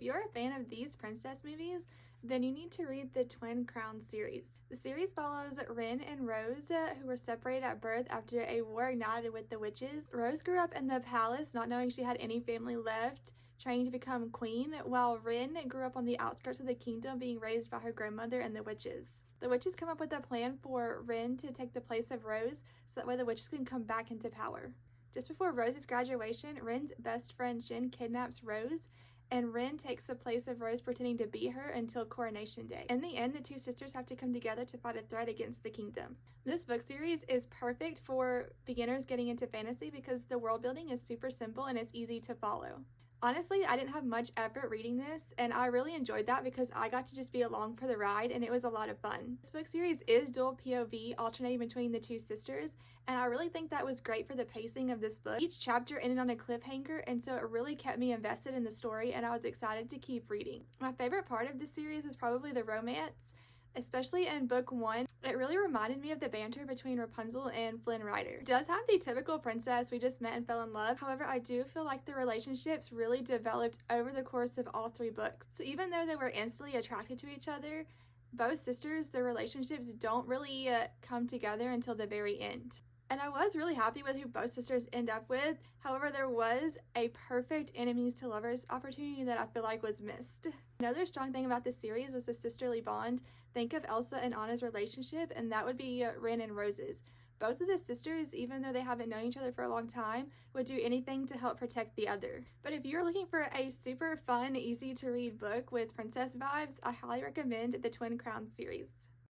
you're a fan of these princess movies, then you need to read the Twin Crowns series. The series follows Rin and Rose, who were separated at birth after a war ignited with the witches. Rose grew up in the palace, not knowing she had any family left, trying to become queen, while Rin grew up on the outskirts of the kingdom, being raised by her grandmother and the witches. The witches come up with a plan for Rin to take the place of Rose, so that way the witches can come back into power. Just before Rose's graduation, Rin's best friend Shin kidnaps Rose, and Rin takes the place of Rose, pretending to be her until coronation day. In the end, the two sisters have to come together to fight a threat against the kingdom. This book series is perfect for beginners getting into fantasy because the world building is super simple and it's easy to follow. Honestly, I didn't have much effort reading this, and I really enjoyed that because I got to just be along for the ride, and it was a lot of fun. This book series is dual POV, alternating between the two sisters, and I really think that was great for the pacing of this book. Each chapter ended on a cliffhanger, and so it really kept me invested in the story, and I was excited to keep reading. My favorite part of this series is probably the romance. Especially in book 1, it really reminded me of the banter between Rapunzel and Flynn Rider. It does have the typical princess we just met and fell in love, however I do feel like the relationships really developed over the course of all 3 books. So even though they were instantly attracted to each other, both sisters, their relationships don't really come together until the very end. And I was really happy with who both sisters end up with. However, there was a perfect enemies to lovers opportunity that I feel like was missed. Another strong thing about this series was the sisterly bond. Think of Elsa and Anna's relationship, and that would be Rin and Rose's. Both of the sisters, even though they haven't known each other for a long time, would do anything to help protect the other. But if you're looking for a super fun, easy to read book with princess vibes, I highly recommend the Twin Crowns series.